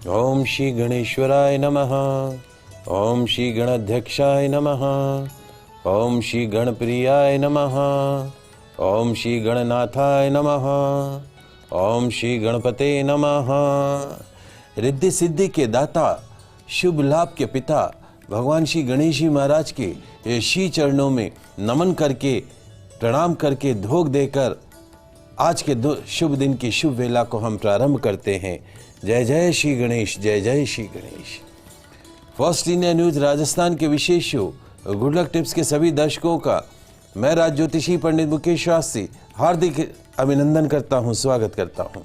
ओम श्री गणेश्वराय नमः। ओम श्री गणाध्यक्षाय नमः। ओम श्री गणप्रियाय नमः। ओम श्री गणनाथाय नमः। ओम श्री गणपते नमः। रिद्धि सिद्धि के दाता, शुभ लाभ के पिता भगवान श्री गणेश जी महाराज के श्री चरणों में नमन करके, प्रणाम करके, धोख देकर आज के शुभ दिन की शुभ वेला को हम प्रारंभ करते हैं। जय जय श्री गणेश, जय जय Shri Ganesh. First India news Rajasthan के विशेष शो गुड लक टिप्स के सभी दर्शकों का मैं राज ज्योतिषी पंडित मुकेश शास्त्री हार्दिक अभिनंदन करता हूं, स्वागत करता हूं।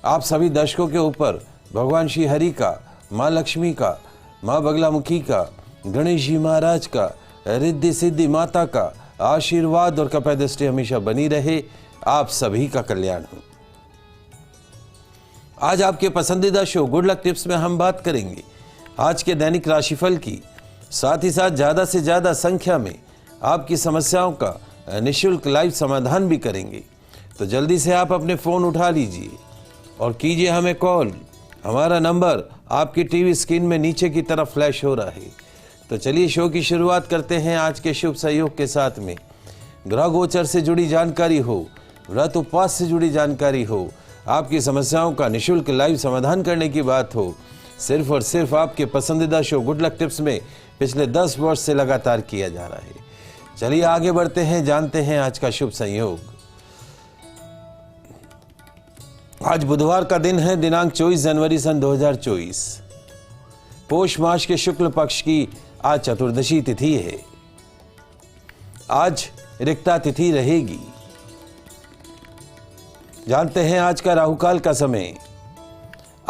आप सभी दर्शकों के ऊपर भगवान श्री हरि का, माँ लक्ष्मी का, माँ बगलामुखी का, गणेश जी महाराज का, रिद्धि सिद्धि माता का आशीर्वाद और कृपा दृष्टि हमेशा बनी रहे। आप सभी का कल्याण हो। आज आपके पसंदीदा शो गुड लक टिप्स में हम बात करेंगे आज के दैनिक राशिफल की, साथ ही साथ ज़्यादा से ज़्यादा संख्या में आपकी समस्याओं का निःशुल्क लाइव समाधान भी करेंगे। तो जल्दी से आप अपने फ़ोन उठा लीजिए और कीजिए हमें कॉल। हमारा नंबर आपकी टीवी स्क्रीन में नीचे की तरफ फ्लैश हो रहा है। तो चलिए शो की शुरुआत करते हैं आज के शुभ सहयोग के साथ में। ग्रह गोचर से जुड़ी जानकारी हो, व्रत उपवास से जुड़ी जानकारी हो, आपकी समस्याओं का निःशुल्क लाइव समाधान करने की बात हो, सिर्फ और सिर्फ आपके पसंदीदा शो गुड लक टिप्स में पिछले 10 वर्ष से लगातार किया जा रहा है। चलिए आगे बढ़ते हैं, जानते हैं आज का शुभ संयोग। आज बुधवार का दिन है, दिनांक 24 जनवरी सन 2024। पोष मास के शुक्ल पक्ष की आज चतुर्दशी तिथि है। आज रिक्ता तिथि रहेगी। जानते हैं आज का राहुकाल का समय।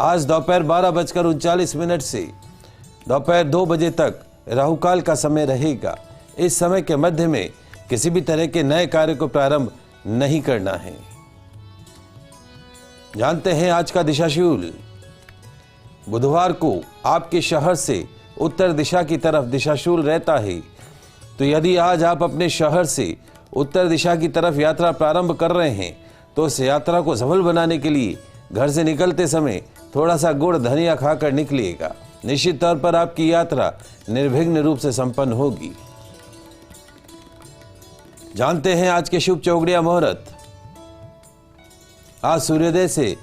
आज दोपहर 12:39 से दोपहर 2 बजे तक राहुकाल का समय रहेगा। इस समय के मध्य में किसी भी तरह के नए कार्य को प्रारंभ नहीं करना है। जानते हैं आज का दिशाशूल। बुधवार को आपके शहर से उत्तर दिशा की तरफ दिशाशूल रहता है। तो यदि आज आप अपने शहर से उत्तर दिशा की तरफ यात्रा प्रारंभ कर रहे हैं तो उस यात्रा को सफल बनाने के लिए घर से निकलते समय थोड़ा सा गुड़ धनिया खाकर निकलिएगा। निश्चित तौर पर आपकी यात्रा निर्विघ्न रूप से संपन्न होगी। जानते हैं आज के शुभ चौगड़िया मुहूर्त। आज सूर्योदय से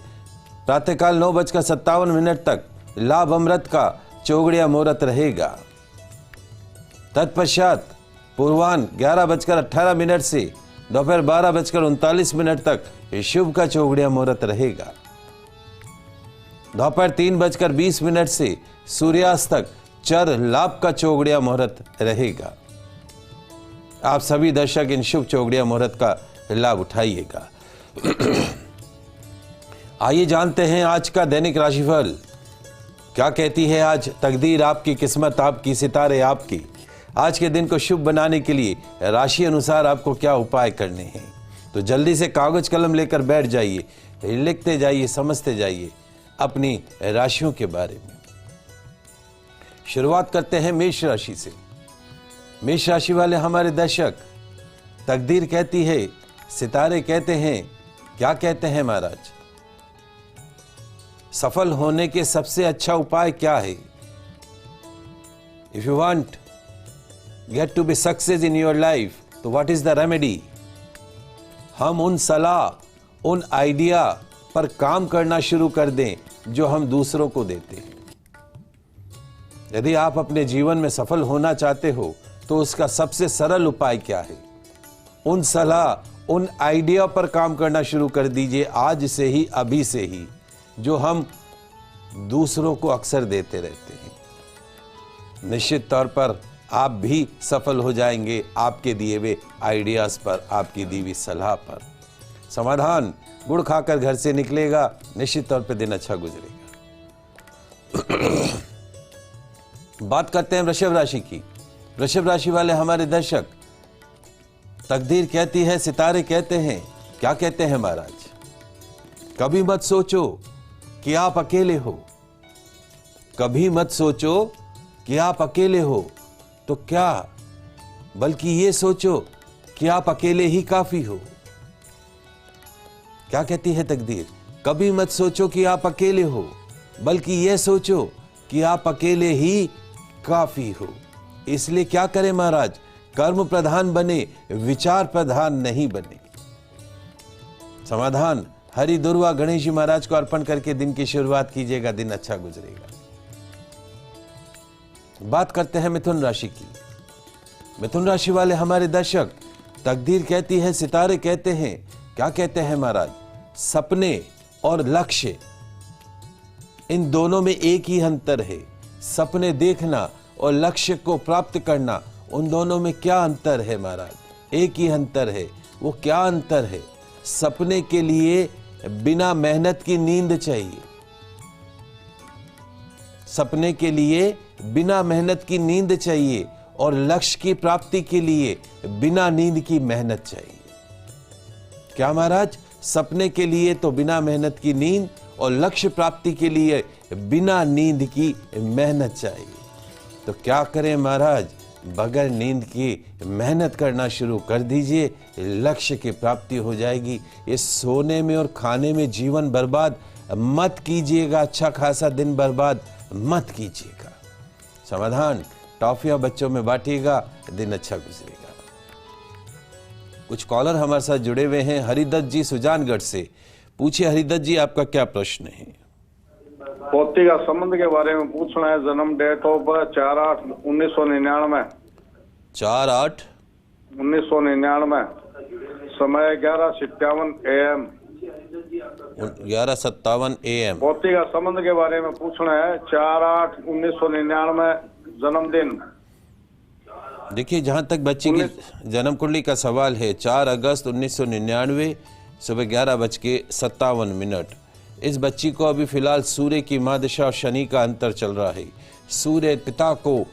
प्रातःकाल 9:57 तक लाभ अमृत का चौगड़िया मुहूर्त रहेगा। तत्पश्चात पूर्वाह्न 11:18 से दोपहर 12:39 तक शुभ का चौगड़िया मुहूर्त रहेगा। दोपहर 3:20 से सूर्यास्त तक चर लाभ का चौगड़िया मुहूर्त रहेगा। आप सभी दर्शक इन शुभ चौगड़िया मुहूर्त का लाभ उठाइएगा। आइए जानते हैं आज का दैनिक राशिफल। क्या कहती है आज तकदीर आपकी, किस्मत आपकी, सितारे आपकी। आज के दिन को शुभ बनाने के लिए राशि अनुसार आपको क्या उपाय करने हैं। तो जल्दी से कागज कलम लेकर बैठ जाइए, लिखते जाइए, समझते जाइए अपनी राशियों के बारे में। शुरुआत करते हैं मेष राशि से। मेष राशि वाले हमारे दर्शक, तकदीर कहती है, सितारे कहते हैं, क्या कहते हैं महाराज? सफल होने के सबसे अच्छा उपाय क्या है? If you want get to be success in your life, तो what is the remedy? हम उन सलाह, उन आइडिया पर काम करना शुरू कर दें जो हम दूसरों को देते हैं। यदि आप अपने जीवन में सफल होना चाहते हो तो उसका सबसे सरल उपाय क्या है? उन सलाह, उन आइडिया पर काम करना शुरू कर दीजिए आज से ही, अभी से ही, जो हम दूसरों को अक्सर देते रहते हैं। निश्चित तौर पर आप भी सफल हो जाएंगे आपके दिए हुए आइडियाज पर, आपकी दी हुई सलाह पर। समाधान, गुड़ खाकर घर से निकलेगा, निश्चित तौर पे दिन अच्छा गुजरेगा। बात करते हैं वृषभ राशि की। वृषभ राशि वाले हमारे दर्शक, तकदीर कहती है, सितारे कहते हैं, क्या कहते हैं महाराज? कभी मत सोचो कि आप अकेले हो। कभी मत सोचो कि आप अकेले हो तो क्या, बल्कि ये सोचो कि आप अकेले ही काफी हो। क्या कहती है तकदीर? कभी मत सोचो कि आप अकेले हो, बल्कि यह सोचो कि आप अकेले ही काफी हो। इसलिए क्या करें महाराज, कर्म प्रधान बने, विचार प्रधान नहीं बने। समाधान, हरि दुर्वा गणेश जी महाराज को अर्पण करके दिन की शुरुआत कीजिएगा, दिन अच्छा गुजरेगा। बात करते हैं मिथुन राशि की। मिथुन राशि वाले हमारे दर्शक, तकदीर कहती है, सितारे कहते हैं, क्या कहते हैं महाराज, सपने और लक्ष्य, इन दोनों में एक ही अंतर है। सपने देखना और लक्ष्य को प्राप्त करना, उन दोनों में क्या अंतर है महाराज? एक ही अंतर है। वो क्या अंतर है? सपने के लिए बिना मेहनत की नींद चाहिए। सपने के लिए बिना मेहनत की नींद चाहिए और लक्ष्य की प्राप्ति के लिए बिना नींद की मेहनत चाहिए। क्या महाराज? सपने के लिए तो बिना मेहनत की नींद और लक्ष्य प्राप्ति के लिए बिना नींद की मेहनत चाहिए। तो क्या करें महाराज? बगैर नींद की मेहनत करना शुरू कर दीजिए, लक्ष्य की प्राप्ति हो जाएगी। ये सोने में और खाने में जीवन बर्बाद मत कीजिएगा, अच्छा खासा दिन बर्बाद मत कीजिएगा। समाधान, टॉफियां बच्चों में बांटिएगा, दिन अच्छा गुजरेगा। कुछ कॉलर हमारे साथ जुड़े हुए हैं। हरिदत्त जी सुजानगढ़ से, पूछिए हरिदत्त जी, आपका क्या प्रश्न है? पोती का संबंध के बारे में पूछना है। जन्म डेट ऑफ 4/8/1999। 4/8/1999। समय 11:57 AM। 11:57 AM। पोती का संबंध के बारे में पूछना है। 4/8/1999 जन्मदिन। देखिए, जहां तक बच्ची की जन्म कुंडली का सवाल है, 4 अगस्त 1999 सुबह 11:57। इस बच्ची को अभी फिलहाल सूर्य की महादशा और शनि का अंतर चल रहा है। सूर्य पिता को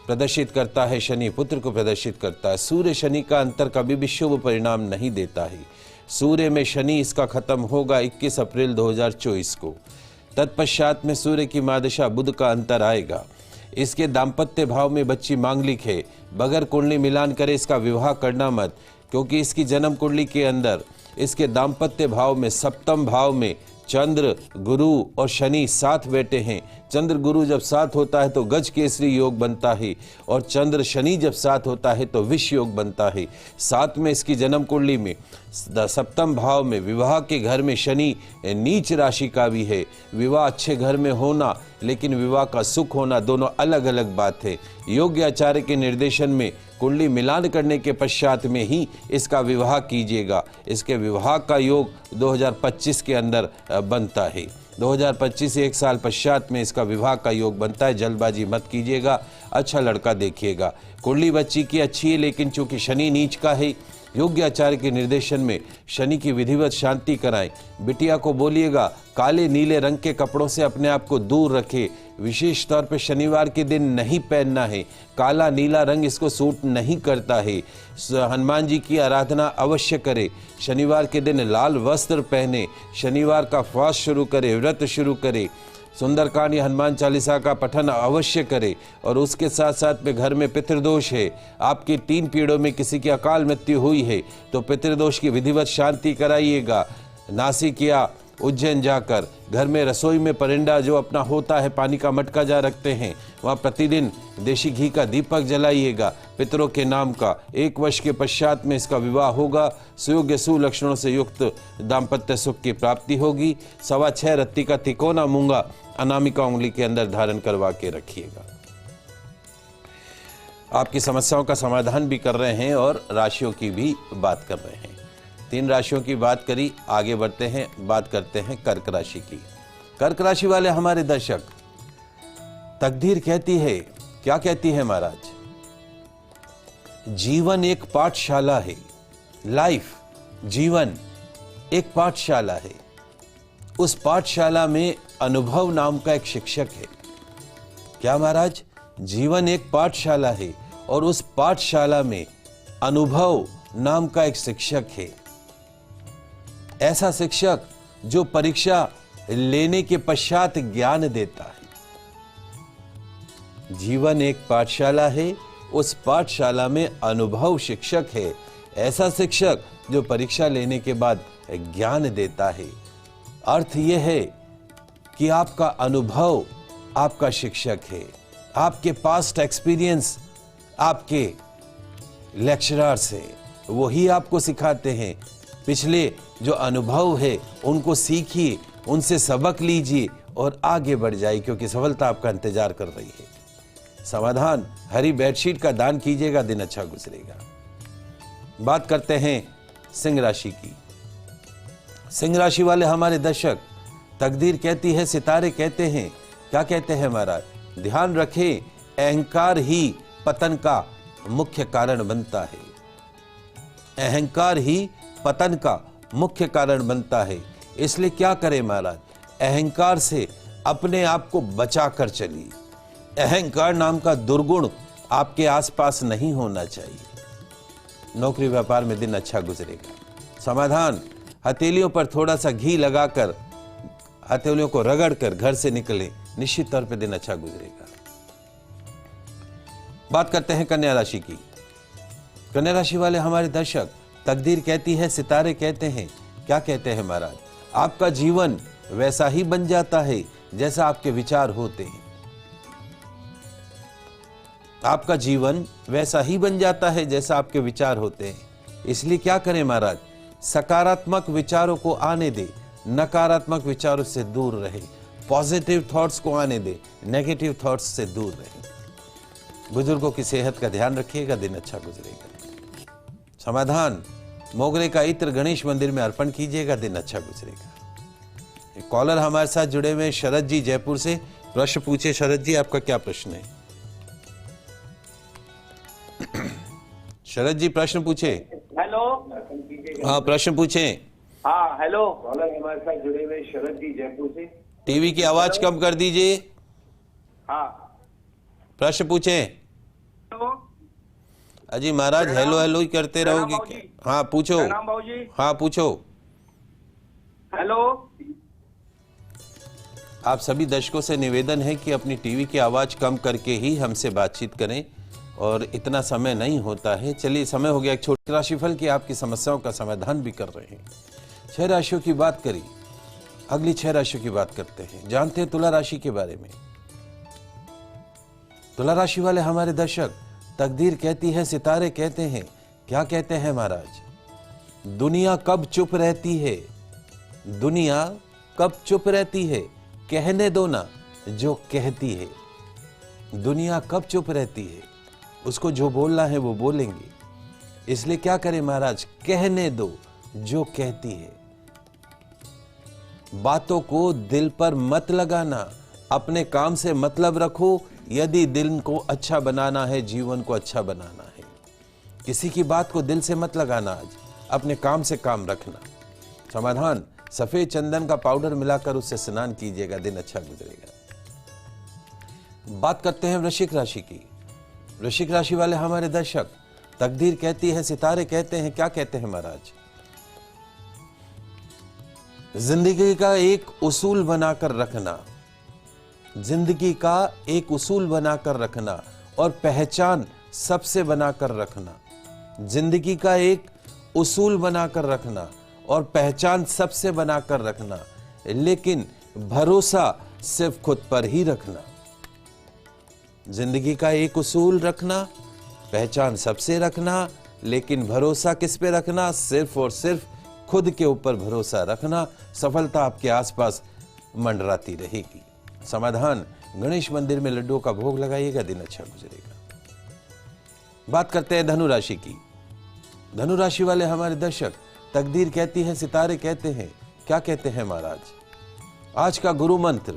प्रदर्शित करता है, शनि पुत्र को प्रदर्शित करता है। सूर्य शनि का अंतर कभी भी शुभ परिणाम नहीं देता है। सूर्य में शनि इसका खत्म होगा 21 अप्रैल 2024 को। तत्पश्चात में सूर्य की महादशा बुध का अंतर आएगा। इसके दाम्पत्य भाव में बच्ची मांगलिक है। बगैर कुंडली मिलान करे इसका विवाह करना मत, क्योंकि इसकी जन्म कुंडली के अंदर इसके दाम्पत्य भाव में सप्तम भाव में चंद्र, गुरु और शनि साथ बैठे हैं। चंद्र गुरु जब साथ होता है तो गज केसरी योग बनता है, और चंद्र शनि जब साथ होता है तो विष योग बनता है। साथ में इसकी जन्म कुंडली में सप्तम भाव में विवाह के घर में शनि नीच राशि का भी है। विवाह अच्छे घर में होना, लेकिन विवाह का सुख होना, दोनों अलग अलग बात है। योग्य आचार्य के निर्देशन में कुंडली मिलान करने के पश्चात में ही इसका विवाह कीजिएगा। इसके विवाह का योग 2025 के अंदर बनता है। 2025 से एक साल पश्चात में इसका विवाह का योग बनता है। जल्दबाजी मत कीजिएगा, अच्छा लड़का देखिएगा। कुंडली बच्ची की अच्छी है, लेकिन चूंकि शनि नीच का है, योग्य आचार्य के निर्देशन में शनि की विधिवत शांति कराएं। बिटिया को बोलिएगा काले नीले रंग के कपड़ों से अपने आप को दूर रखे। विशेष तौर पे शनिवार के दिन नहीं पहनना है। काला नीला रंग इसको सूट नहीं करता है। हनुमान जी की आराधना अवश्य करे। शनिवार के दिन लाल वस्त्र पहने। शनिवार का फास्ट शुरू करे, व्रत शुरू करे। सुंदरकांड या हनुमान चालीसा का पठन अवश्य करे। और उसके साथ साथ में घर में पितृदोष है, आपकी 3 पीढ़ों में किसी की अकाल मृत्यु हुई है, तो पितृदोष की विधिवत शांति कराइएगा। नासिक या उज्जैन जाकर घर में रसोई में परिंदा जो अपना होता है, पानी का मटका जा रखते हैं, वहाँ प्रतिदिन देशी घी का दीपक जलाइएगा पितरों के नाम का। 1 वर्ष के पश्चात में इसका विवाह होगा। सुयोग्य सुलक्षणों से युक्त दाम्पत्य सुख की प्राप्ति होगी। 6.25 रत्ती का तिकोना मूंगा अनामिका उंगली के अंदर धारण करवा के रखिएगा। आपकी समस्याओं का समाधान भी कर रहे हैं और राशियों की भी बात कर रहे हैं। 3 राशियों की बात करी, आगे बढ़ते हैं, बात करते हैं कर्क राशि की। कर्क राशि वाले हमारे दर्शक, तकदीर कहती है, क्या कहती है महाराज? जीवन एक पाठशाला है। लाइफ, जीवन एक पाठशाला है। उस पाठशाला में अनुभव नाम का एक शिक्षक है। क्या महाराज? जीवन एक पाठशाला है और उस पाठशाला में अनुभव नाम का एक शिक्षक है। ऐसा शिक्षक जो परीक्षा लेने के पश्चात ज्ञान देता है। जीवन एक पाठशाला है, उस पाठशाला में अनुभव शिक्षक है। ऐसा शिक्षक जो परीक्षा लेने के बाद ज्ञान देता है। अर्थ यह है कि आपका अनुभव आपका शिक्षक है, आपके पास्ट एक्सपीरियंस आपके लेक्चरर्स है, वही आपको सिखाते हैं। पिछले जो अनुभव है उनको सीखिए, उनसे सबक लीजिए और आगे बढ़ जाइए, क्योंकि सफलता आपका इंतजार कर रही है। समाधान, हरी बेडशीट का दान कीजिएगा, दिन अच्छा गुजरेगा। बात करते हैं सिंह राशि की। सिंह राशि वाले हमारे दर्शक, तकदीर कहती है, सितारे कहते हैं, क्या कहते हैं महाराज? ध्यान रखें, अहंकार ही पतन का मुख्य कारण बनता है। अहंकार ही पतन का मुख्य कारण बनता है। इसलिए क्या करें महाराज? अहंकार से अपने आप को बचा कर चलिए। अहंकार नाम का दुर्गुण आपके आसपास नहीं होना चाहिए। नौकरी व्यापार में दिन अच्छा गुजरेगा। समाधान, हथेलियों पर थोड़ा सा घी लगाकर हथेलियों को रगड़कर घर से निकले, निश्चित तौर पे दिन अच्छा गुजरेगा। बात करते हैं कन्या राशि की। कन्या राशि वाले हमारे दर्शक, तकदीर कहती है, सितारे कहते हैं, क्या कहते हैं महाराज? आपका जीवन वैसा ही बन जाता है जैसा आपके विचार होते हैं। आपका जीवन वैसा ही बन जाता है जैसा आपके विचार होते हैं। इसलिए क्या करें महाराज? सकारात्मक विचारों को आने दे, नकारात्मक विचारों से दूर रहे। पॉजिटिव थॉट्स को आने दे, नेगेटिव थॉट्स से दूर रहे। बुजुर्गों की सेहत का ध्यान रखिएगा, दिन अच्छा गुजरेगा। समाधान, मोगरे का इत्र गणेश मंदिर में अर्पण कीजिएगा, दिन अच्छा गुजरेगा। एक कॉलर हमारे साथ जुड़े हुए शरद जी जयपुर से। प्रश्न पूछे शरद जी, आपका क्या प्रश्न है? शरद जी प्रश्न पूछे। हेलो। हाँ, प्रश्न पूछे। हाँ हेलो। कॉलर हमारे साथ जुड़े हुए शरद जी जयपुर से। टीवी की आवाज कम कर दीजिए। हाँ प्रश्न पूछे। हेलो। अजी महाराज हेलो हेलो ही करते रहोगे क्या? हाँ पूछो। प्रणाम बाबूजी। हाँ पूछो। हेलो। आप सभी दर्शकों से निवेदन है कि अपनी टीवी की आवाज कम करके ही हमसे बातचीत करें, और इतना समय नहीं होता है। चलिए, समय हो गया एक छोटे राशिफल की, आपकी समस्याओं का समाधान भी कर रहे हैं। 6 राशियों की बात करी, अगली 6 राशियों की बात करते हैं। जानते हैं तुला राशि के बारे में। तुला राशि वाले हमारे दर्शक, तकदीर कहती है, सितारे कहते हैं, क्या कहते हैं महाराज? दुनिया कब चुप रहती है? दुनिया कब चुप रहती है? कहने दो ना जो कहती है। दुनिया कब चुप रहती है? उसको जो बोलना है वो बोलेंगे। इसलिए क्या करें महाराज? कहने दो जो कहती है। बातों को दिल पर मत लगाना, अपने काम से मतलब रखो। यदि दिल को अच्छा बनाना है, जीवन को अच्छा बनाना है, किसी की बात को दिल से मत लगाना। आज अपने काम से काम रखना। समाधान, सफेद चंदन का पाउडर मिलाकर उससे स्नान कीजिएगा, दिन अच्छा गुजरेगा। बात करते हैं वृश्चिक राशि की। वृश्चिक राशि वाले हमारे दर्शक, तकदीर कहती है, सितारे कहते हैं, क्या कहते हैं महाराज? जिंदगी का एक उसूल बनाकर रखना, जिंदगी का एक उसूल बनाकर रखना और पहचान सबसे बनाकर रखना। जिंदगी का एक उसूल बनाकर रखना और पहचान सबसे बनाकर रखना, लेकिन भरोसा सिर्फ खुद पर ही रखना। जिंदगी का एक उसूल रखना, पहचान सबसे रखना, लेकिन भरोसा किस पे रखना? सिर्फ और सिर्फ खुद के ऊपर भरोसा रखना। सफलता आपके आसपास मंडराती रहेगी। समाधान, गणेश मंदिर में लड्डुओं का भोग लगाइएगा, दिन अच्छा गुजरेगा। बात करते हैं धनु राशि की। धनु राशि वाले हमारे दर्शक, तकदीर कहती है, सितारे कहते हैं, क्या कहते हैं महाराज? आज का गुरु मंत्र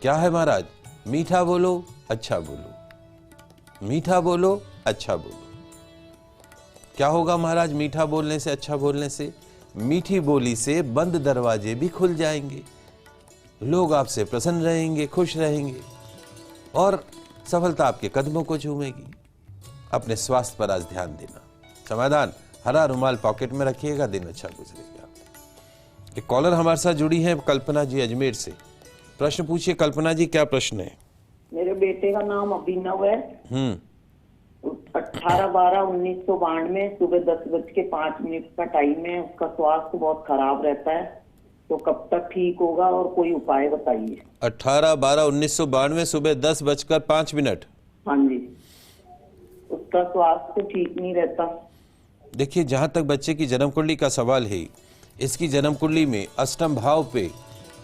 क्या है महाराज? मीठा बोलो, अच्छा बोलो। मीठा बोलो, अच्छा बोलो। क्या होगा महाराज मीठा बोलने से, अच्छा बोलने से? मीठी बोली से बंद दरवाजे भी खुल जाएंगे, लोग आपसे प्रसन्न रहेंगे, खुश रहेंगे और सफलता आपके कदमों को चूमेगी। अपने स्वास्थ्य पर आज ध्यान देना। समाधान, हरा रुमाल पॉकेट में रखिएगा, दिन अच्छा गुजरेगा। एक कॉलर हमारे साथ जुड़ी है, कल्पना जी अजमेर से। प्रश्न पूछिए कल्पना जी, क्या प्रश्न है? मेरे बेटे का नाम अभिनव है। 18/12/1992 सुबह 10:05 का टाइम है। उसका स्वास्थ्य बहुत खराब रहता है। तो कब तक ठीक होगा और कोई उपाय बताइए। 18/12/1992 सुबह 10:05। हाँ जी, उसका स्वास्थ्य ठीक नहीं रहता। देखिए, जहाँ तक बच्चे की जन्म कुंडली का सवाल है, इसकी जन्म कुंडली में अष्टम भाव पे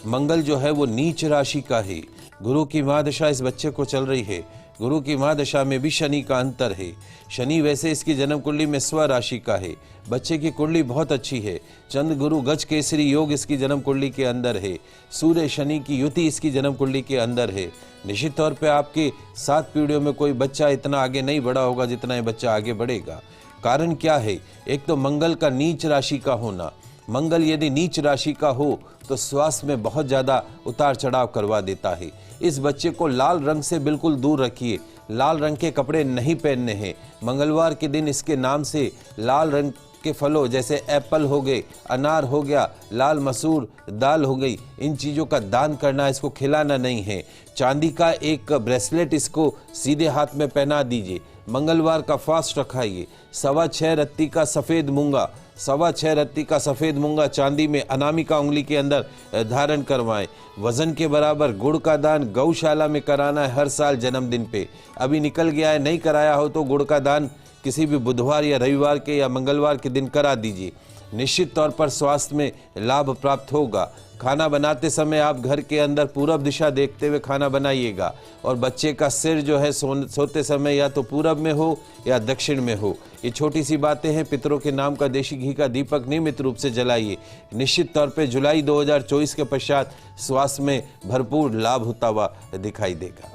मंगल जो है वो नीच राशि का है। गुरु की महादशा इस बच्चे को चल रही है। गुरु की महादशा में भी शनि का अंतर है। शनि वैसे इसकी जन्म कुंडली में स्व राशि का है। बच्चे की कुंडली बहुत अच्छी है। चंद्र गुरु गज केसरी योग इसकी जन्म कुंडली के अंदर है। सूर्य शनि की युति इसकी जन्म कुंडली के अंदर है। निश्चित तौर पे आपके 7 पीढ़ियों में कोई बच्चा इतना आगे नहीं बढ़ा होगा जितना ये बच्चा आगे बढ़ेगा। कारण क्या है? एक तो मंगल का नीच राशि का होना। मंगल यदि नीच राशि का हो तो स्वास्थ्य में बहुत ज़्यादा उतार चढ़ाव करवा देता है। इस बच्चे को लाल रंग से बिल्कुल दूर रखिए। लाल रंग के कपड़े नहीं पहनने हैं। मंगलवार के दिन इसके नाम से लाल रंग के फलों जैसे एप्पल हो गए, अनार हो गया, लाल मसूर दाल हो गई, इन चीज़ों का दान करना, इसको खिलाना नहीं है। चांदी का एक ब्रेसलेट इसको सीधे हाथ में पहना दीजिए। मंगलवार का फास्ट रखाइए। 6.25 रत्ती का सफ़ेद मूंगा, 6.25 रत्ती का सफ़ेद मूंगा चांदी में अनामिका उंगली के अंदर धारण करवाएं। वजन के बराबर गुड़ का दान गौशाला में कराना है हर साल जन्मदिन पे। अभी निकल गया है, नहीं कराया हो तो गुड़ का दान किसी भी बुधवार या रविवार के या मंगलवार के दिन करा दीजिए। निश्चित तौर पर स्वास्थ्य में लाभ प्राप्त होगा। खाना बनाते समय आप घर के अंदर पूरब दिशा देखते हुए खाना बनाइएगा और बच्चे का सिर जो है सोते समय या तो पूरब में हो या दक्षिण में हो। ये छोटी सी बातें हैं। पितरों के नाम का देशी घी का दीपक नियमित रूप से जलाइए। निश्चित तौर पे जुलाई 2024 के पश्चात स्वास्थ्य में भरपूर लाभ होता हुआ दिखाई देगा।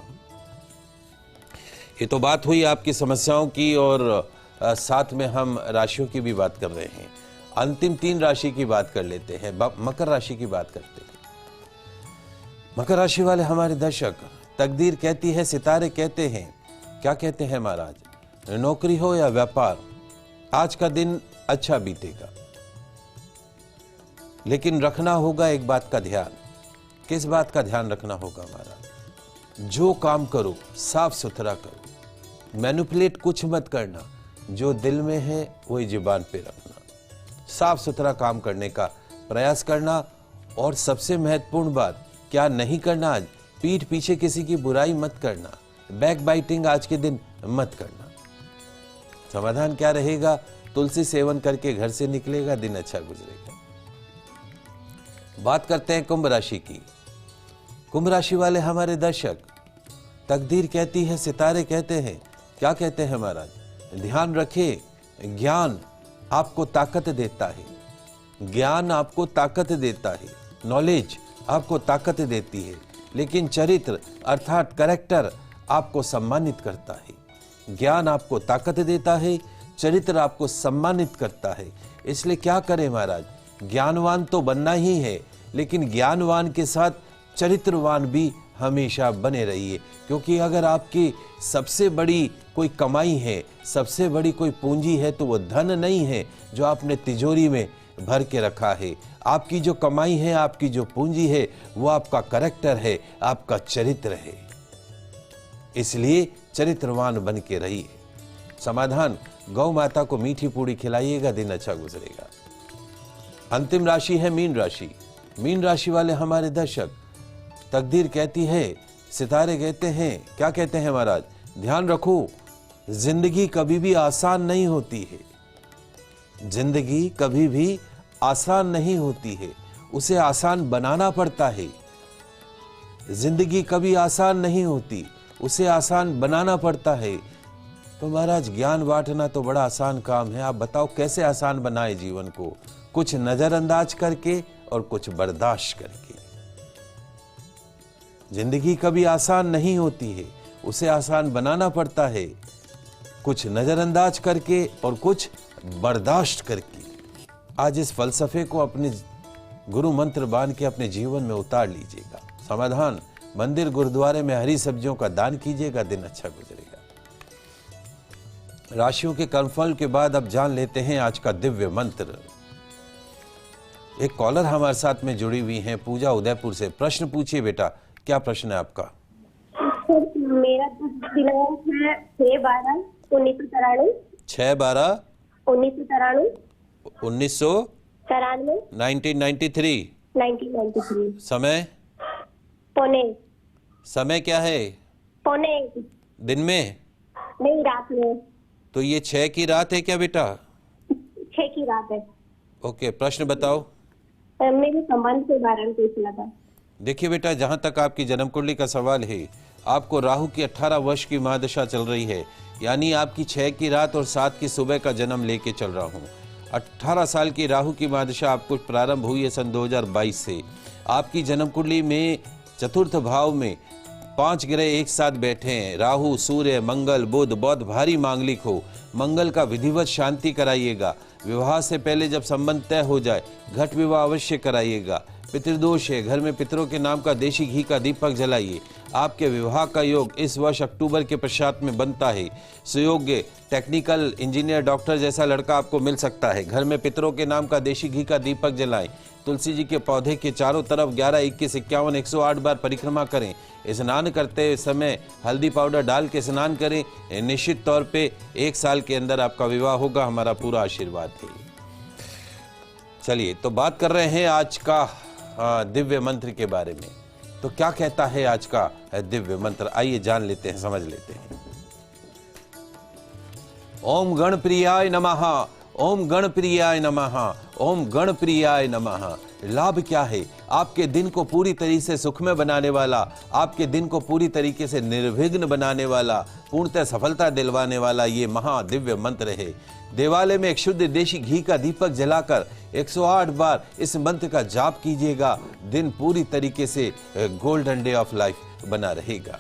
ये तो बात हुई आपकी समस्याओं की और साथ में हम राशियों की भी बात कर रहे हैं। अंतिम 3 राशि की बात कर लेते हैं। मकर राशि की बात करते हैं। मकर राशि वाले हमारे दर्शक, तकदीर कहती है, सितारे कहते हैं, क्या कहते हैं महाराज? नौकरी हो या व्यापार, आज का दिन अच्छा बीतेगा, लेकिन रखना होगा एक बात का ध्यान। किस बात का ध्यान रखना होगा महाराज? जो काम करो साफ सुथरा करो, मैनिपुलेट कुछ मत करना। जो दिल में है वही जुबान पे रखना। साफ सुथरा काम करने का प्रयास करना। और सबसे महत्वपूर्ण बात क्या नहीं करना? आज पीठ पीछे किसी की बुराई मत करना। बैक बाइटिंग आज के दिन मत करना। समाधान क्या रहेगा? तुलसी सेवन करके घर से निकलेगा, दिन अच्छा गुजरेगा। बात करते हैं कुंभ राशि की। कुंभ राशि वाले हमारे दर्शक, तकदीर कहती है, सितारे कहते हैं, क्या कहते हैं महाराज? ध्यान रखें, ज्ञान आपको ताकत देता है। ज्ञान आपको ताकत देता है। नॉलेज आपको ताकत देती है, लेकिन चरित्र अर्थात कैरेक्टर आपको सम्मानित करता है। ज्ञान आपको ताकत देता है, चरित्र आपको सम्मानित करता है। इसलिए क्या करें महाराज? ज्ञानवान तो बनना ही है, लेकिन ज्ञानवान के साथ चरित्रवान भी हमेशा बने रहिए। क्योंकि अगर आपकी सबसे बड़ी कोई कमाई है, सबसे बड़ी कोई पूंजी है, तो वो धन नहीं है जो आपने तिजोरी में भर के रखा है। आपकी जो कमाई है, आपकी जो पूंजी है, वो आपका कैरेक्टर है, आपका चरित्र है। इसलिए चरित्रवान बन के रहिए। समाधान, गौ माता को मीठी पूड़ी खिलाइएगा, दिन अच्छा गुजरेगा। अंतिम राशि है मीन राशि। मीन राशि वाले हमारे दर्शक, तकदीर कहती है, सितारे कहते हैं, क्या कहते हैं महाराज? ध्यान रखो, जिंदगी कभी भी आसान नहीं होती है। जिंदगी कभी भी आसान नहीं होती है, उसे आसान बनाना पड़ता है। जिंदगी कभी आसान नहीं होती, उसे आसान बनाना पड़ता है। तो महाराज, ज्ञान बांटना तो बड़ा आसान काम है। आप बताओ कैसे आसान बनाए जीवन को? कुछ नजरअंदाज करके और कुछ बर्दाश्त करके। जिंदगी कभी आसान नहीं होती है, उसे आसान बनाना पड़ता है, कुछ नजरअंदाज करके और कुछ बर्दाश्त करके। आज इस फलसफे को अपने गुरु मंत्र बांध के अपने जीवन में उतार लीजिएगा। समाधान, मंदिर गुरुद्वारे में हरी सब्जियों का दान कीजिएगा, दिन अच्छा गुजरेगा। राशियों के कर्मफल के बाद अब जान लेते हैं आज का दिव्य मंत्र। एक कॉलर हमारे साथ में जुड़ी हुई हैं, पूजा उदयपुर से। प्रश्न पूछिए बेटा, क्या प्रश्न है आपका? मेरा दिनांक है 6/12/1993। 6/12/1993। 1993। 1993। समय? पौने समय क्या है? पौने दिन में? नहीं, रात में। तो ये 6 की रात है क्या बेटा? 6 की रात है। ओके, प्रश्न बताओ। मेरे संबंध के बारे में पूछना था। देखिए बेटा, जहां तक आपकी जन्म कुंडली का सवाल है, आपको राहु की 18 वर्ष की महादशा चल रही है, यानी आपकी 6 की रात और 7 की सुबह का जन्म लेके चल रहा हूं। 18 साल की राहु की महादशा आपको प्रारंभ हुई है सन 2022 से। आपकी जन्म कुंडली में चतुर्थ भाव में 5 ग्रह एक साथ बैठे हैं, राहु, सूर्य, मंगल, बुध। बहुत भारी मांगलिक हो, मंगल का विधिवत शांति कराइएगा। विवाह से पहले जब संबंध तय हो जाए घट विवाह अवश्य कराइएगा। पितृदोष है, घर में पितरों के नाम का देशी घी का दीपक जलाइए। आपके विवाह का योग इस वर्ष अक्टूबर के पश्चात में बनता है। सुयोग्य टेक्निकल इंजीनियर डॉक्टर जैसा लड़का आपको मिल सकता है। घर में पितरों के नाम का देशी घी का दीपक जलाएं। तुलसी जी के पौधे के चारों तरफ 11, 21, 51, 108 बार परिक्रमा करें। स्नान करते समय हल्दी पाउडर डाल के स्नान करें। निश्चित तौर पे 1 साल के अंदर आपका विवाह होगा, हमारा पूरा आशीर्वाद है। चलिए, तो बात कर रहे हैं आज का दिव्य मंत्र के बारे में। तो क्या कहता है आज का दिव्य मंत्र, आइए जान लेते हैं, समझ लेते हैं। ओम गणप्रियाय नमः, ओम गणप्रियाय नमः, ओम गणप्रियाय नमः। लाभ क्या है? आपके दिन को पूरी तरीके से सुखमय बनाने वाला, आपके दिन को पूरी तरीके से निर्विघ्न बनाने वाला, पूर्णतः सफलता दिलवाने वाला ये महादिव्य मंत्र है। देवालय में एक शुद्ध देशी घी का दीपक जलाकर 108 बार इस मंत्र का जाप कीजिएगा। दिन पूरी तरीके से गोल्डन डे ऑफ लाइफ बना रहेगा।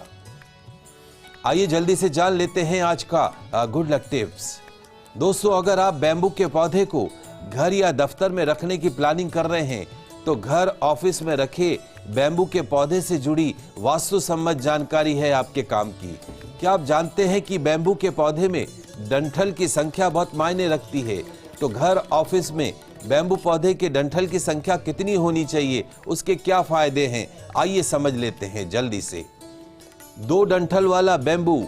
आइए जल्दी से जान लेते हैं आज का गुड लक टिप्स। दोस्तों, अगर आप बैम्बू के पौधे को घर या दफ्तर में रखने की प्लानिंग कर रहे हैं तो घर ऑफिस में रखे बैम्बू के पौधे से जुड़ी वास्तु सम्मत जानकारी है आपके काम की। क्या आप जानते हैं कि बैम्बू के पौधे में डंठल की संख्या बहुत मायने रखती है? तो घर ऑफिस में बैम्बू पौधे के डंठल की संख्या कितनी होनी चाहिए, उसके क्या फायदे हैं, आइए समझ लेते हैं जल्दी से। 2 डंठल वाला बैम्बू,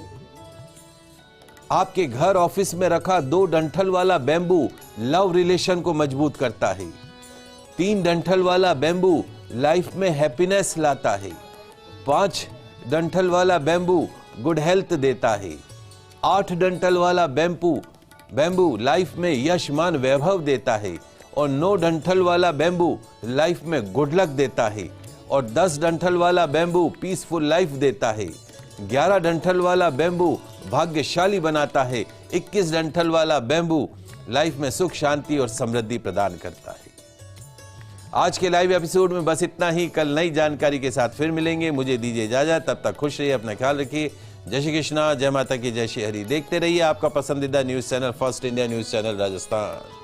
आपके घर ऑफिस में रखा 2 डंठल वाला बैम्बू लव रिलेशन को मजबूत करता है। 3 डंठल वाला बैम्बू लाइफ में हैप्पीनेस लाता है। 5 डंठल वाला बैम्बू गुड हेल्थ देता है। 8 डंठल वाला बैम्बू लाइफ में यश मान वैभव देता है। और 9 डंठल वाला बैम्बू लाइफ में गुड लक देता है। और 10 डंठल वाला बैम्बू पीसफुल लाइफ देता है। 11 डंठल वाला बैम्बू भाग्यशाली बनाता है। 21 डंठल वाला बैम्बू लाइफ में सुख, शांति और समृद्धि प्रदान करता है। आज के लाइव एपिसोड में बस इतना ही। कल नई जानकारी के साथ फिर मिलेंगे। मुझे दीजिए इजाजत, तब तक खुश रहिए, अपना ख्याल रखिए। जय श्री कृष्णा, जय माता की, जय श्री हरि। देखते रहिए आपका पसंदीदा news channel first India news channel Rajasthan.